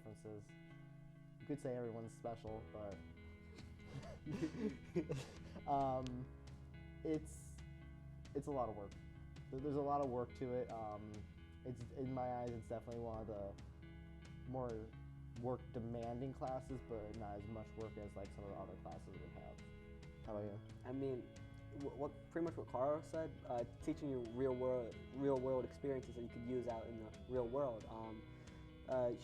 differences. You could say everyone's special, but it's a lot of work. There's a lot of work to it. It's in my eyes, it's definitely one of the more work demanding classes, but not as much work as like some of the other classes would have. How about you? I mean, pretty much what Kharl said, teaching you real world experiences that you could use out in the real world.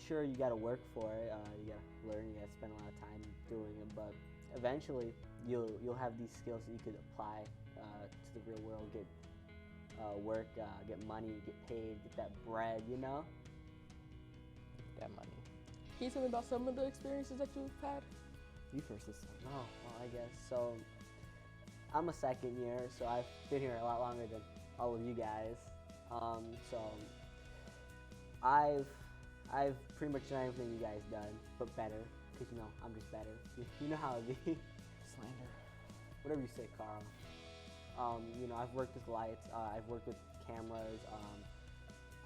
Sure, you got to work for it. You got to learn. You got to spend a lot of time doing it. But eventually, you'll have these skills that you could apply to the real world. Get work, get money, get paid, get that bread. You know. Get money. Can you tell me about some of the experiences that you've had? You first this time. Oh, well, I guess so. I'm a second year, so I've been here a lot longer than all of you guys. So I've pretty much done everything you guys done, but better, because you know I'm just better. You know how it be. Slander. Whatever you say, Kharl. You know, I've worked with lights. I've worked with cameras.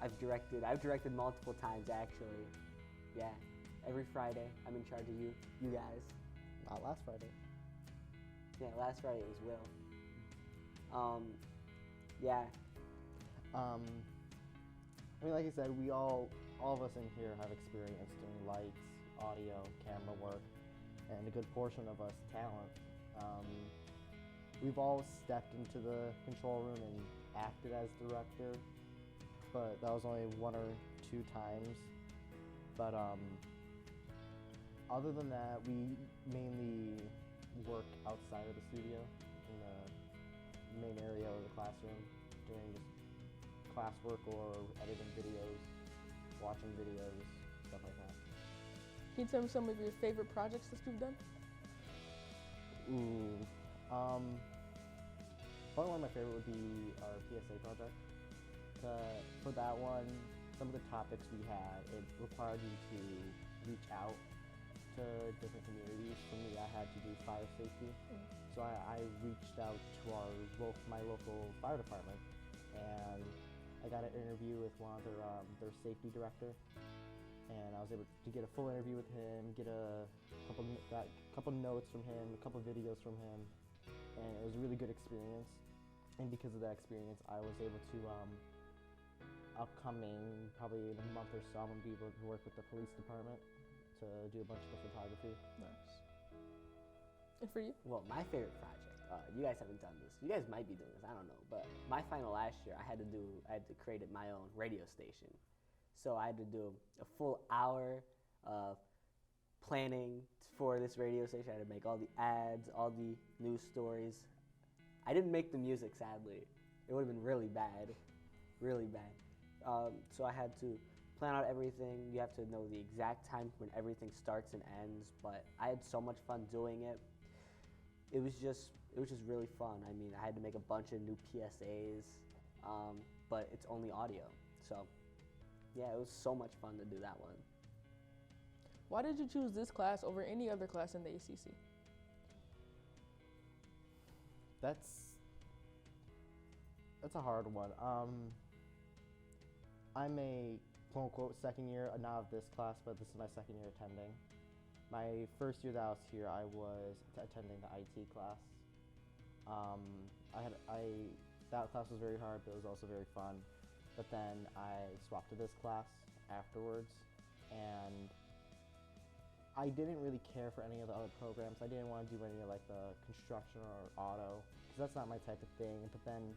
I've directed multiple times actually. Yeah, every Friday I'm in charge of you guys. Not last Friday. Yeah, last Friday it was Will. Yeah. I mean, like I said, we all of us in here have experience doing lights, audio, camera work, and a good portion of us talent. We've all stepped into the control room and acted as director, but that was only 1 or 2 times. But other than that, we mainly work outside of the studio in the main area of the classroom, doing just classwork or editing videos, watching videos, stuff like that. Can you tell me some of your favorite projects that you've done? Ooh, probably one of my favorite would be our PSA project. For that one, some of the topics we had, it required you to reach out to different communities. For me, I had to do fire safety. So I reached out to my local fire department, and I got an interview with one of their safety director, and I was able to get a full interview with him, get a couple notes from him, a couple videos from him, and it was a really good experience. And because of that experience, I was able to upcoming, probably in a month or so, I'm going to be able to work with the police department to do a bunch of the photography. Nice. And for you? Well, my favorite project, you guys haven't done this. You guys might be doing this, I don't know. But my final last year, I had to create my own radio station. So I had to do a full hour of planning for this radio station. I had to make all the ads, all the news stories. I didn't make the music, sadly. It would have been really bad, really bad. So I had to plan out everything. You have to know the exact time when everything starts and ends, but I had so much fun doing it. It was just really fun. I mean, I had to make a bunch of new PSAs, but it's only audio. So yeah, it was so much fun to do that one. Why did you choose this class over any other class in the ACC? That's a hard one. I'm a quote-unquote second year, not of this class, but this is my second year attending. My first year that I was here, I was attending the IT class. That class was very hard, but it was also very fun. But then I swapped to this class afterwards, and I didn't really care for any of the other programs. I didn't want to do any of like the construction or auto, because that's not my type of thing. But then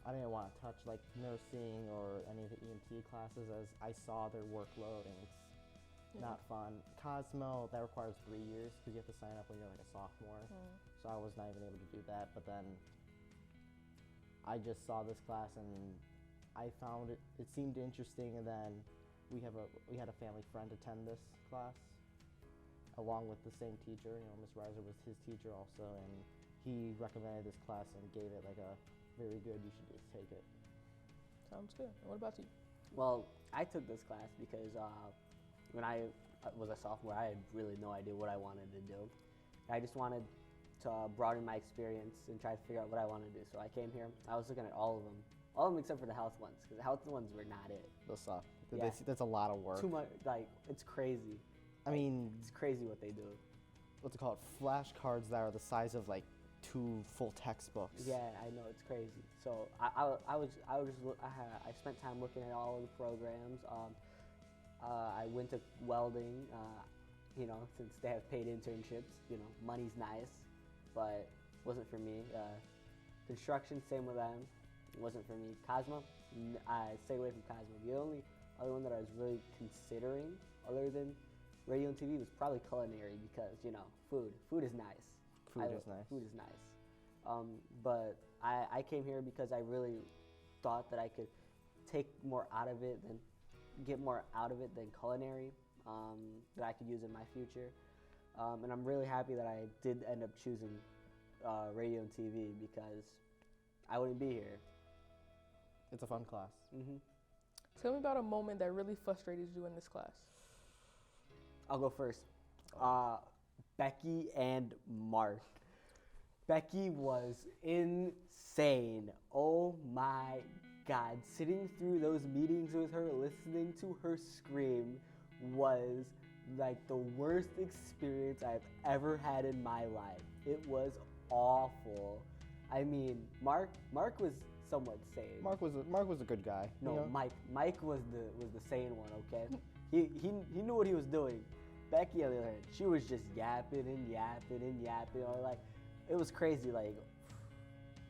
I didn't want to touch like nursing or any of the EMT classes, as I saw their workload and it's not fun. Cosmo, that requires 3 years because you have to sign up when you're like a sophomore. So I was not even able to do that. But then I just saw this class and I found it seemed interesting, and then we had a family friend attend this class along with the same teacher. You know, Ms. Reiser was his teacher also, and he recommended this class and gave it like a very good, you should just take it. Sounds good. And what about you? Well, I took this class because when I was a sophomore, I had really no idea what I wanted to do. I just wanted to broaden my experience and try to figure out what I wanted to do. So I came here, I was looking at all of them, All of them except for the health ones, because the health ones were not it. Those suck. Yeah. That's a lot of work. Too much, like, it's crazy. I mean, It's crazy what they do. what's it called? Flashcards that are the size of like 2 full textbooks. Yeah, I know, it's crazy. So I spent time looking at all of the programs. I went to welding, you know, since they have paid internships. You know, money's nice, but wasn't for me. Construction, same with them, wasn't for me. Cosmo, I stayed away from Cosmo. The only other one that I was really considering, other than radio and TV, was probably culinary, because, you know, food is nice. Food is nice. But I came here because I really thought that I could take more out of it than get more out of it than culinary, that I could use in my future. And I'm really happy that I did end up choosing radio and TV, because I wouldn't be here. It's a fun class. Mm-hmm. Tell me about a moment that really frustrated you in this class. I'll go first. Becky and Mark. Becky was insane. Oh my God. Sitting through those meetings with her, listening to her scream, was like the worst experience I've ever had in my life. It was awful. I mean, Mark was somewhat sane. Mark was a good guy. No, you know? Mike was the sane one, okay? He knew what he was doing. Becky, on the other hand, she was just yapping and yapping and yapping. Or like, it was crazy. Like,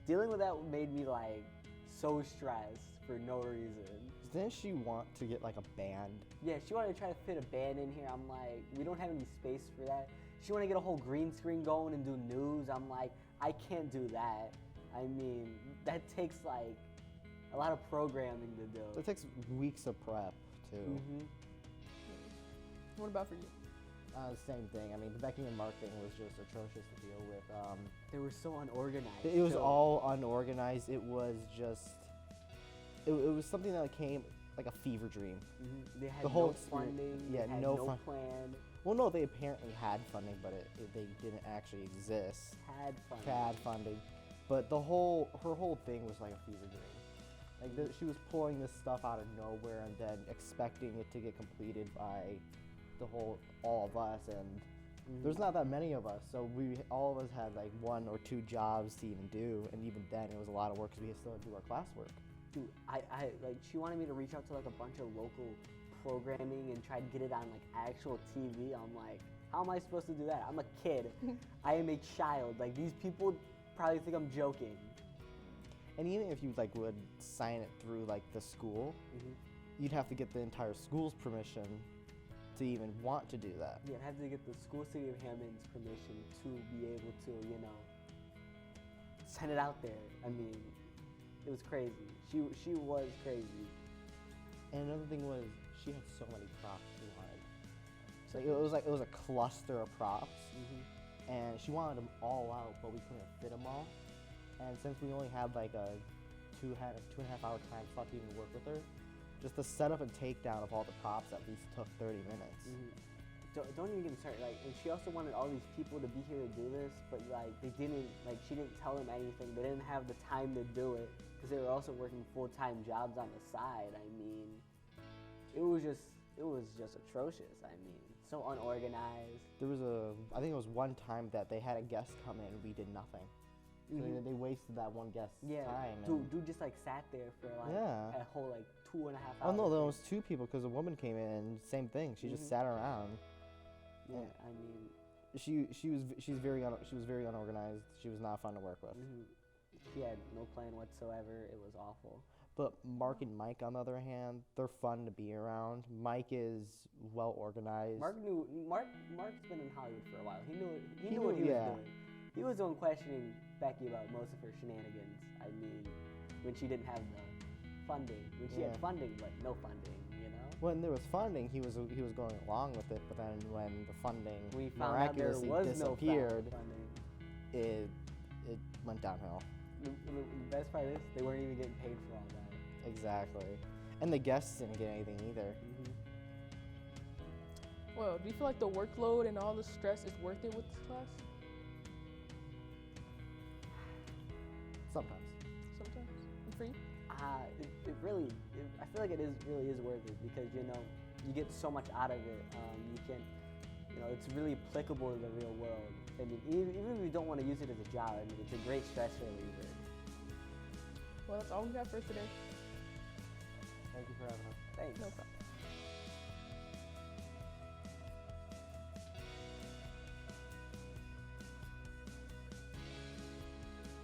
dealing with that made me like so stressed for no reason. Didn't she want to get like a band? Yeah, she wanted to try to fit a band in here. I'm like, we don't have any space for that. She wanted to get a whole green screen going and do news. I'm like, I can't do that. I mean, that takes like a lot of programming to do. It takes weeks of prep too. Mm-hmm. What about for you? Same thing. I mean, the Becky and Mark thing was just atrocious to deal with. They were so unorganized. It was all unorganized. It was just, it was something that came like a fever dream. Mm-hmm. They had The whole no funding. yeah, they had no no fun- plan. Well, no, they apparently had funding, but they didn't actually exist. Had funding, but her whole thing was like a fever dream. Like she was pulling this stuff out of nowhere and then expecting it to get completed by all of us, and there's not that many of us, so all of us had like 1 or 2 jobs to even do, and even then it was a lot of work because we still had to do our classwork. Dude, I like, she wanted me to reach out to like a bunch of local programming and try to get it on like actual TV. I'm like, how am I supposed to do that? I'm a kid. I am a child. Like, these people probably think I'm joking. And even if you like would sign it through like the school, you'd have to get the entire school's permission to even want to do that. Yeah, I have to get the school city of Hammond's permission to be able to, you know, send it out there. I mean, it was crazy. She was crazy. And another thing was, she had so many props she wanted. So it was a cluster of props, and she wanted them all out, but we couldn't fit them all. And since we only had like a 2.5 hour time slot to even work with her, just the setup and takedown of all the props at least took 30 minutes. Don't even get me started. Like, and she also wanted all these people to be here to do this, but like they didn't. Like, she didn't tell them anything. They didn't have the time to do it because they were also working full-time jobs on the side. I mean, it was just atrocious. I mean, so unorganized. There was I think it was one time that they had a guest come in and we did nothing. So they wasted that one guest's time. Dude just like sat there for like a whole like 2.5 hours. Oh no, there was 2 people because a woman came in and same thing. She just sat around. Yeah, I mean, she was very unorganized. She was not fun to work with. She had no plan whatsoever. It was awful. But Mark and Mike, on the other hand, they're fun to be around. Mike is well organized. Mark's been in Hollywood for a while. He knew what he was doing. He was the one questioning Becky about most of her shenanigans. I mean, when she didn't have the funding. When she had funding, but no funding, you know? When there was funding, he was going along with it, but then when the funding we found out there was disappeared, no funding, it went downhill. The best part is, they weren't even getting paid for all that. Exactly. And the guests didn't get anything either. Well, do you feel like the workload and all the stress is worth it with this class? Sometimes. Sometimes. And for you? it really, I feel like it really is worth it because, you know, you get so much out of it. You can, you know, it's really applicable to the real world. I mean, even if you don't want to use it as a job, I mean, it's a great stress reliever. Well, that's all we got for today. Thank you for having us. Thanks. No problem.